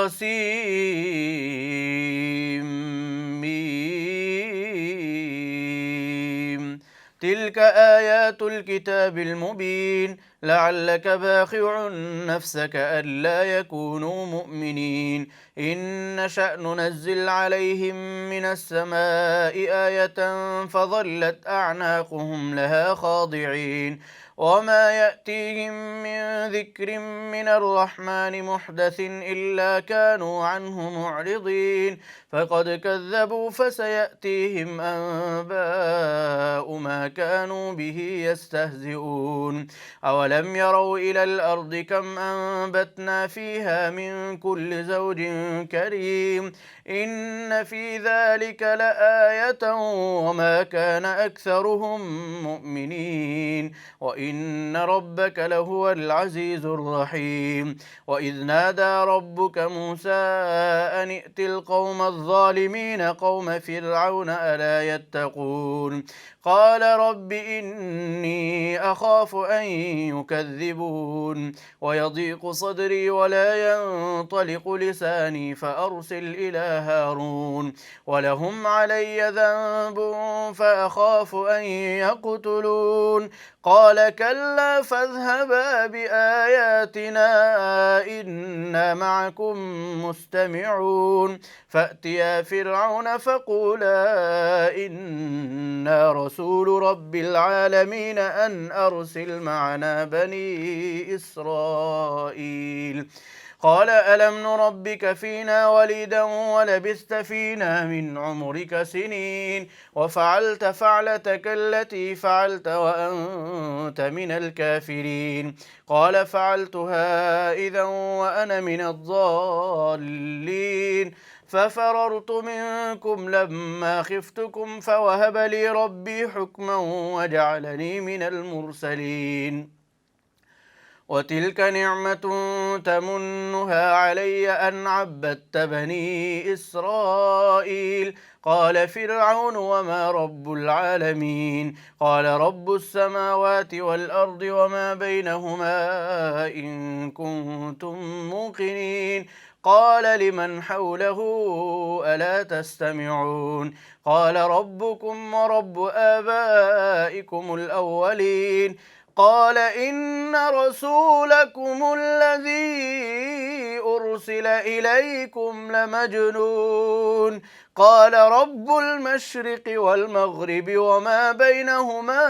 طاسيم تلك آيات الكتاب المبين لعلك باخع نفسك ألا يكونوا مؤمنين إن نشأ ننزل عليهم من السماء آية فظلت أعناقهم لها خاضعين وما يأتيهم من ذكر من الرحمن محدث إلا كانوا عنه معرضين فقد كذبوا فسيأتيهم أنباء ما كانوا به يستهزئون أولم يروا إلى الأرض كم أنبتنا فيها من كل زوج كريم إن في ذلك لآية وما كان أكثرهم مؤمنين وإن ربك لهو العزيز الرحيم وإذ نادى ربك موسى أن ائت القوم الظالمين قوم فرعون ألا يتقون قال رب إني أخاف أن يكذبون ويضيق صدري ولا ينطلق لساني فأرسل إلى هارون ولهم علي ذنب فأخاف أن يقتلون قال كلا فاذهبا بآياتنا إنا معكم مستمعون فأتيا فرعون فقولا إنا رسول رب العالمين أن أرسل معنا بني إسرائيل قال ألم نربك فينا وليدا ولبثت فينا من عمرك سنين وفعلت فعلتك التي فعلت وأنت من الكافرين قال فعلتها إذا وأنا من الضالين ففررت منكم لما خفتكم فوهب لي ربي حكما وجعلني من المرسلين وتلك نعمة تمنها علي أن عبدت بني إسرائيل قال فرعون وما رب العالمين قال رب السماوات والأرض وما بينهما إن كنتم موقنين قال لمن حوله ألا تستمعون قال ربكم ورب آبائكم الأولين قال إن رسولكم الذي أرسل إليكم لمجنون قال رب المشرق والمغرب وما بينهما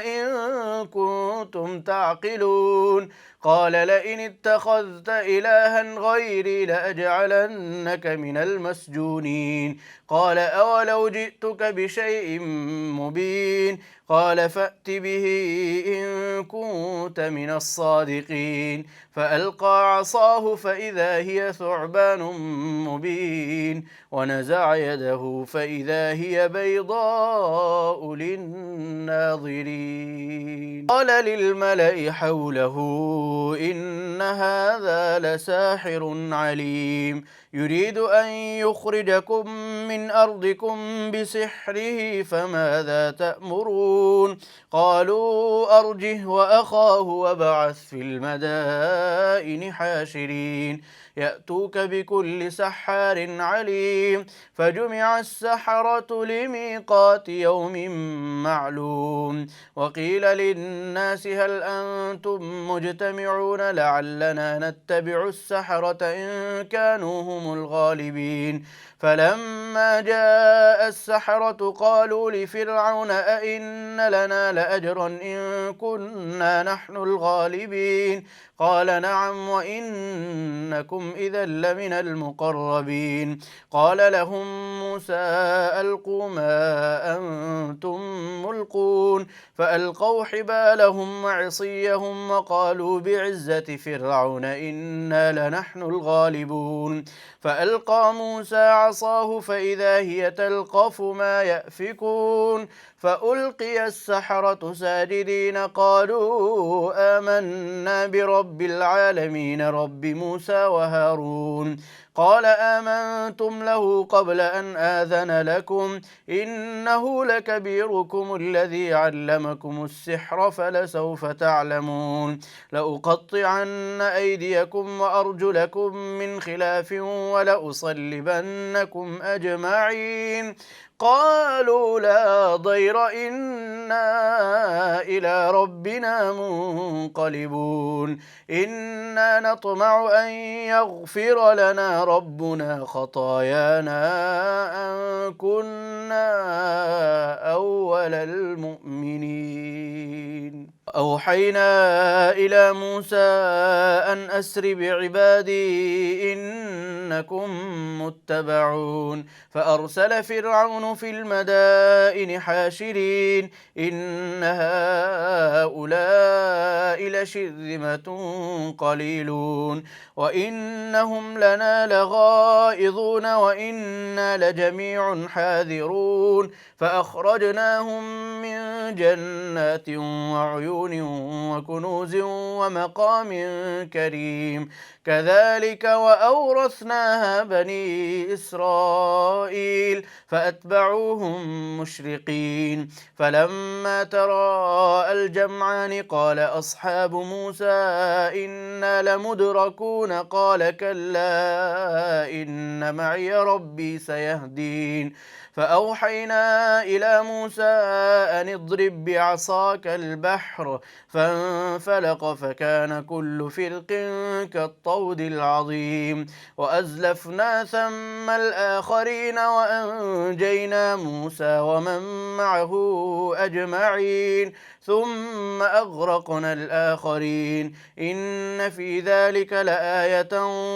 إن كنتم تعقلون قال لئن اتخذت إلها غيري لأجعلنك من المسجونين قال أولو جئتك بشيء مبين قال فأت به إن كنت من الصادقين فألقى عصاه فإذا هي ثعبان مبين ونزع يده فإذا هي بيضاء للناظرين قال للملأ حوله إن هذا لساحر عليم يريد أن يخرجكم من أرضكم بسحره فماذا تأمرون قالوا أرجه وأخاه وابعث في المدائن حاشرين يأتوك بكل سحار عليم فجمع السحرة لميقات يوم معلوم وقيل للناس هل أنتم مجتمعون لعلنا نتبع السحرة إن كانوا هم الغالبين فلما جاء السحرة قالوا لفرعون أئن لنا لأجرا إن كنا نحن الغالبين قال نعم وإنكم إذا لمن المقربين قال لهم موسى ألقوا ما أنتم ملقون فألقوا حبالهم وعصيهم وقالوا بعزة فرعون إنا لنحن الغالبون فألقى موسى عصاه فإذا هي تلقف ما يأفكون فألقي السحرة ساجدين قالوا آمنا برب العالمين رب موسى وهارون قال آمنتم له قبل أن آذن لكم إنه لكبيركم الذي علمكم السحر فلسوف تعلمون لأقطعن أيديكم وأرجلكم من خلاف ولأصلبنكم أجمعين قالوا لا ضير إنا إلى ربنا منقلبون إنا نطمع أن يغفر لنا ربنا خطايانا أن كنا أول المؤمنين أوحينا إلى موسى أن أسر بعبادي إنكم متبعون فأرسل فرعون في المدائن حاشرين إن هؤلاء لشرذمة قليلون وإنهم لنا لغائظون وإنا لجميع حاذرون فأخرجناهم من جنات وعيون وكنوز ومقام كريم كذلك وأورثناها بني إسرائيل فأتبعوهم مشرقين فلما تراءى الجمعان قال أصحاب موسى إنا لمدركون قال كلا إن معي ربي سيهدين فأوحينا إلى موسى أن اضرب بعصاك البحر فانفلق فكان كل فرق كالطود العظيم وأزلفنا ثم الآخرين وأنجينا موسى ومن معه أجمعين ثم أغرقنا الآخرين إن في ذلك لآية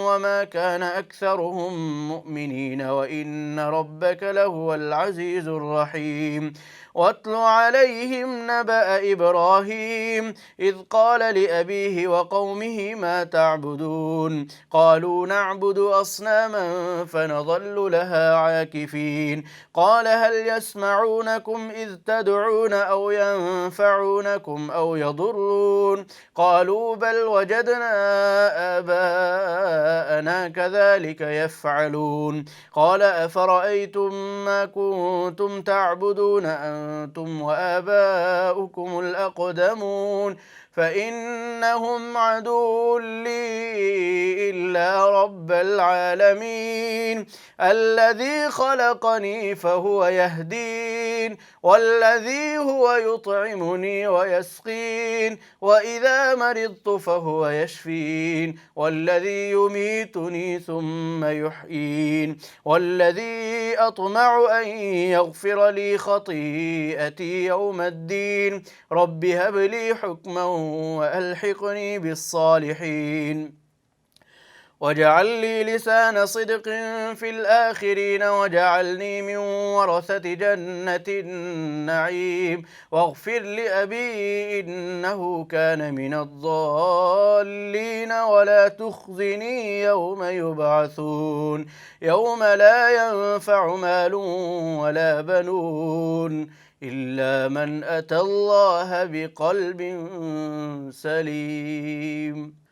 وما كان أكثرهم مؤمنين وإن ربك لهو العزيز الرحيم واتل عليهم نبأ إبراهيم إذ قال لأبيه وقومه ما تعبدون قالوا نعبد أصناما فنظل لها عاكفين قال هل يسمعونكم إذ تدعون أو ينفعونكم أو يضرون قالوا بل وجدنا آباءنا كذلك يفعلون قال أفرأيتم ما كنتم تعبدون أنتم وآباؤكم الأقدمون فإنهم عدو لي إلا رب العالمين الذي خلقني فهو يهدين والذي هو يطعمني ويسقين وإذا مرضت فهو يشفين والذي يميتني ثم يحيين والذي أطمع أن يغفر لي خطيئتي يوم الدين رب هب لي حكما وألحقني بالصالحين واجعل لي لسان صدق في الآخرين واجعلني من ورثة جنة النعيم واغفر لأبي إنه كان من الضالين ولا تخزني يوم يبعثون يوم لا ينفع مال ولا بنون إلا من أتى الله بقلب سليم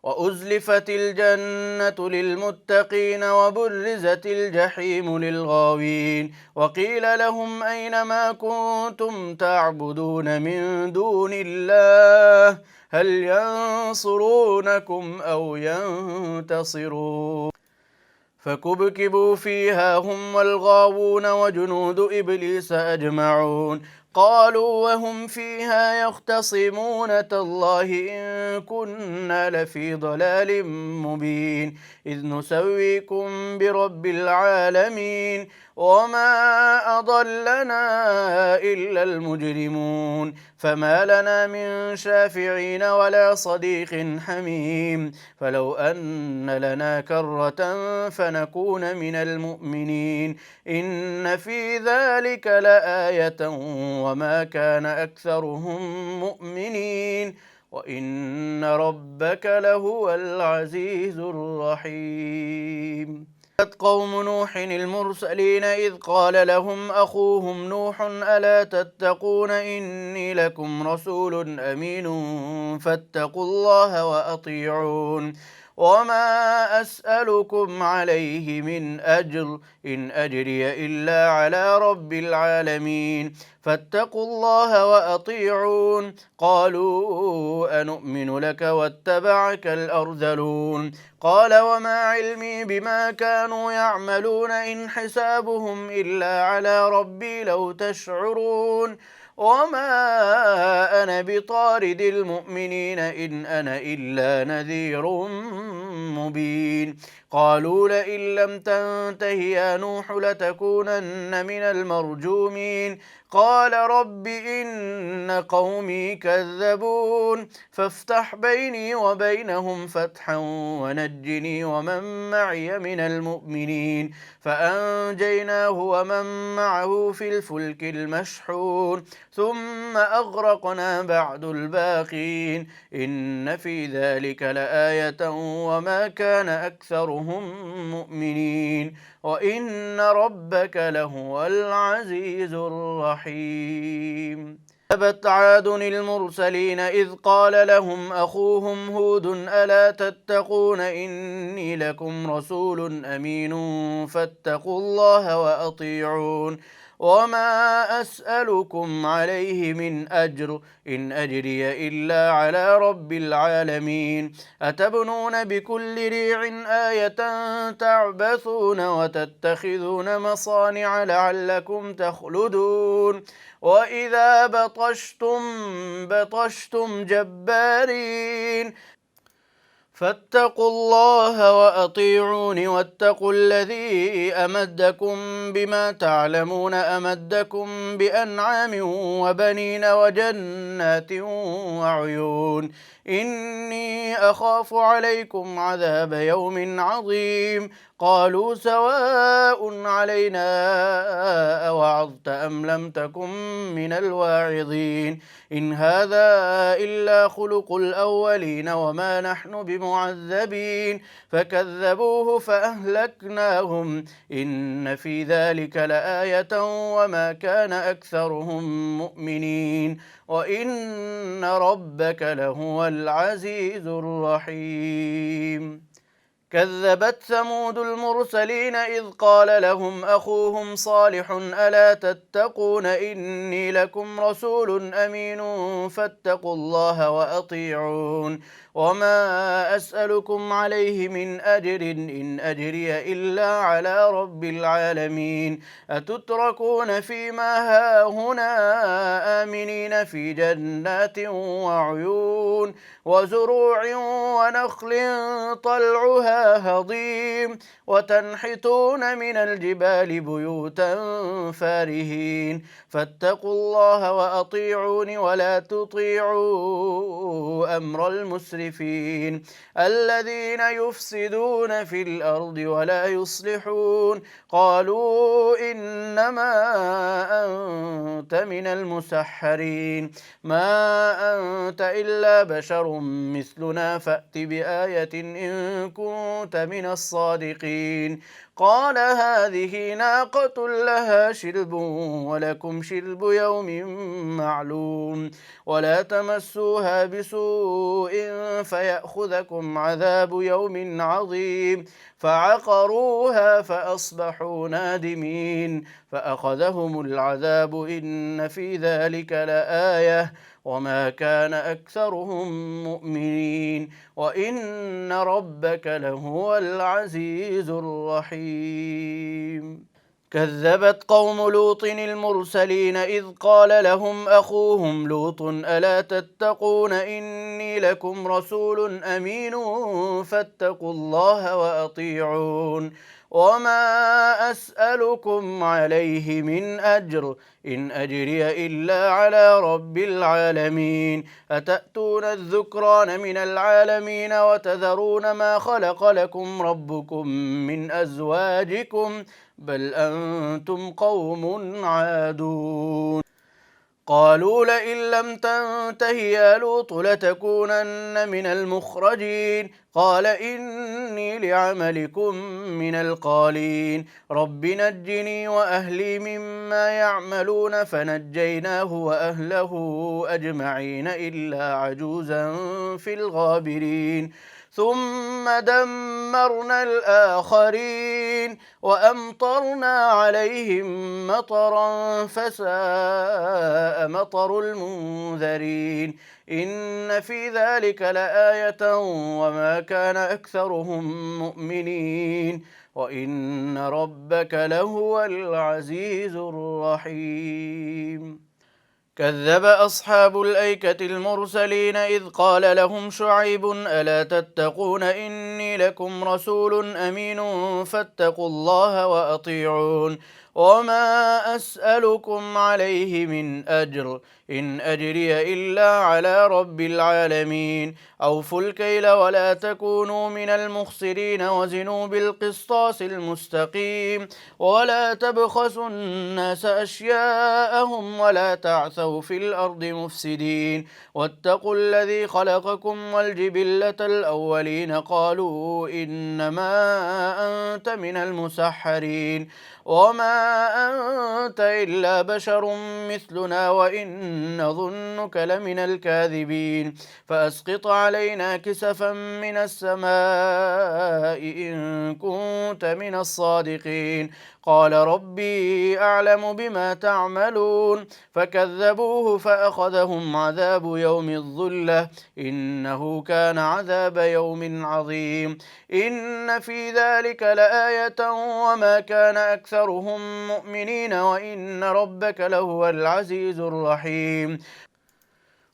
وأزلفت الجنة للمتقين وبرزت الجحيم للغاوين وقيل لهم أين ما كنتم تعبدون من دون الله هل ينصرونكم أو ينتصرون فكبكبوا فيها هم والغاوون وجنود إبليس أجمعون قالوا وهم فيها يختصمون تالله إن كنا لفي ضلال مبين إذ نسويكم برب العالمين وما أضلنا إلا المجرمون فما لنا من شافعين ولا صديق حميم فلو أن لنا كرة فنكون من المؤمنين إن في ذلك لآية وما كان أكثرهم مؤمنين وإن ربك لهو العزيز الرحيم قوم نوح المرسلين إذ قال لهم أخوهم نوح ألا تتقون إني لكم رسول أمين فاتقوا الله وأطيعون وما أسألكم عليه من أجر إن أجري إلا على رب العالمين فاتقوا الله وأطيعون قالوا أنؤمن لك واتبعك الأرذلون قال وما علمي بما كانوا يعملون إن حسابهم إلا على ربي لو تشعرون وما أنا بطارد المؤمنين إن أنا إلا نذير مبين قالوا لئن لم تنته يا نوح لتكونن من المرجومين قال رب إن قومي كذبون فافتح بيني وبينهم فتحا ونجني ومن معي من المؤمنين فأنجيناه ومن معه في الفلك المشحون ثم أغرقنا بعد الباقين إن في ذلك لآية وما كان أكثرهم مؤمنين وإن ربك لهو العزيز الرحيم كذبت عاد المرسلين إذ قال لهم أخوهم هود ألا تتقون إني لكم رسول أمين فاتقوا الله وأطيعون وما أسألكم عليه من أجر إن أجري إلا على رب العالمين أتبنون بكل ريع آية تعبثون وتتخذون مصانع لعلكم تخلدون وإذا بطشتم جبارين فاتقوا الله وأطيعون واتقوا الذي أمدكم بما تعلمون أمدكم بأنعام وبنين وجنات وعيون إني أخاف عليكم عذاب يوم عظيم قالوا سواء علينا أوعظت أم لم تكن من الواعظين إن هذا إلا خلق الأولين وما نحن بمعذبين فكذبوه فأهلكناهم إن في ذلك لآية وما كان أكثرهم مؤمنين وإن ربك لهو العزيز الرحيم كذبت ثمود المرسلين إذ قال لهم أخوهم صالح ألا تتقون إني لكم رسول أمين فاتقوا الله وأطيعون وما أسألكم عليه من أجر إن أجري إلا على رب العالمين أتتركون فيما هاهنا آمنين في جنات وعيون وزروع ونخل طلعها هضيم وتنحتون من الجبال بيوتا فارهين فاتقوا الله وأطيعون ولا تطيعوا أمر المسرفين الذين يفسدون في الأرض ولا يصلحون قالوا إنما أنت من المسحرين ما أنت إلا بشر مثلنا فأت بآية إن كنت من الصادقين قال هذه ناقة لها شرب ولكم شرب يوم معلوم ولا تمسوها بسوء فيأخذكم عذاب يوم عظيم فعقروها فأصبحوا نادمين فأخذهم العذاب إن في ذلك لآية وما كان أكثرهم مؤمنين وإن ربك لهو العزيز الرحيم كذبت قوم لوط المرسلين إذ قال لهم أخوهم لوط ألا تتقون إني لكم رسول أمين فاتقوا الله وأطيعون وما أسألكم عليه من أجر إن أجري إلا على رب العالمين أتأتون الذكران من العالمين وتذرون ما خلق لكم ربكم من أزواجكم بل أنتم قوم عادون قالوا لئن لم تنته يا لوط لتكونن من المخرجين قال إني لعملكم من القالين رب نجني وأهلي مما يعملون فنجيناه وأهله أجمعين إلا عجوزا في الغابرين ثم دمرنا الآخرين وأمطرنا عليهم مطرا فساء مطر المنذرين إن في ذلك لآية وما كان أكثرهم مؤمنين وإن ربك لهو العزيز الرحيم كذب أصحاب الأيكة المرسلين إذ قال لهم شعيب ألا تتقون إني لكم رسول أمين فاتقوا الله وأطيعون وما أسألكم عليه من أجر إن أجري إلا على رب العالمين أوفوا الكيل ولا تكونوا من المخسرين وزنوا بالقسطاس المستقيم ولا تبخسوا الناس أشياءهم ولا تعثوا في الأرض مفسدين واتقوا الذي خلقكم والجبلة الأولين قالوا إنما أنت من المسحرين وما أنت إلا بشر مثلنا وإن نظنك لمن الكاذبين فأسقط علينا كسفا من السماء إن كنت من الصادقين قال ربي أعلم بما تعملون فكذبوه فأخذهم عذاب يوم الظلة إنه كان عذاب يوم عظيم إن في ذلك لآية وما كان أكثرهم مؤمنين وإن ربك لهو العزيز الرحيم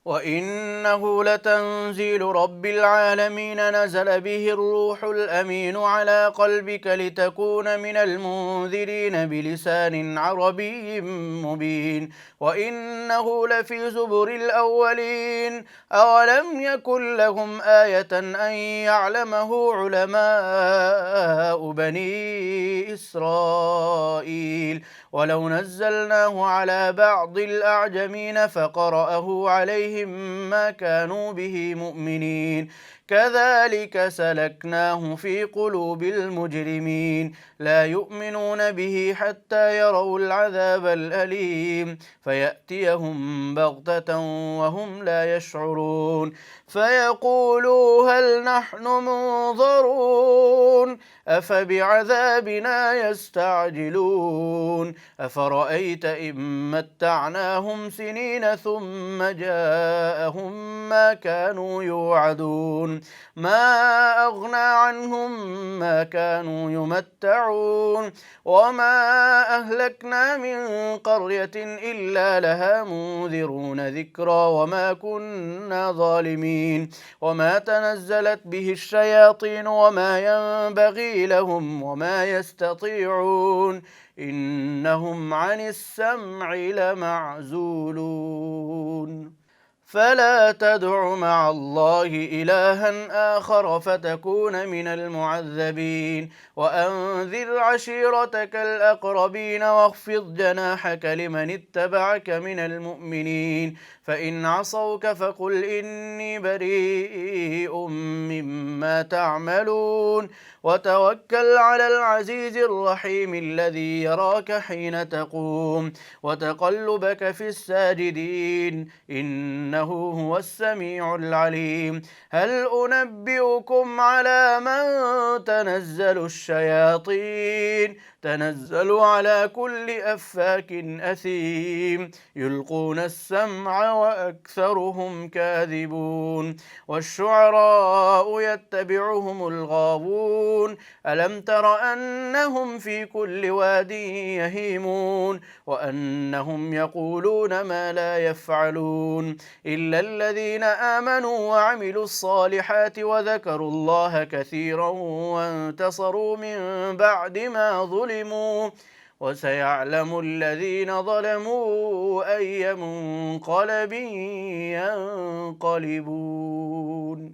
وإنه لتنزيل رب العالمين نزل به الروح الأمين على قلبك لتكون من المنذرين بلسان عربي مبين وإنه لفي زبر الأولين أولم يكن لهم آية أن يعلمه علماء بني إسرائيل ولو نزلناه على بعض الأعجمين فقرأه عليهم ما كانوا به مؤمنين كذلك سلكناه في قلوب المجرمين لا يؤمنون به حتى يروا العذاب الأليم فيأتيهم بغتة وهم لا يشعرون فيقولوا هل نحن منظرون أفبعذابنا يستعجلون أفرأيت إن متعناهم سنين ثم جاءهم ما كانوا يوعدون ما أغنى عنهم ما كانوا يمتعون وما أهلكنا من قرية إلا لها منذرون ذكرى وما كنا ظالمين وما تنزلت به الشياطين وما ينبغي لهم وما يستطيعون إنهم عن السمع لمعزولون فلا تدع مع الله إلها آخر فتكون من المعذبين وأنذر عشيرتك الأقربين واخفض جناحك لمن اتبعك من المؤمنين فإن عصوك فقل إني بريء مما تعملون وتوكل على العزيز الرحيم الذي يراك حين تقوم وتقلبك في الساجدين إنه هو السميع العليم هل أنبئكم على من تنزل الشياطين تنزل على كل أفاك أثيم يلقون السمع وأكثرهم كاذبون والشعراء يتبعهم الغاوون ألم تر أنهم في كل واد يهيمون وأنهم يقولون ما لا يفعلون إلا الذين آمنوا وعملوا الصالحات وذكروا الله كثيرا وانتصروا من بعد ما ظلموا وسيعلم الذين ظلموا أي منقلب ينقلبون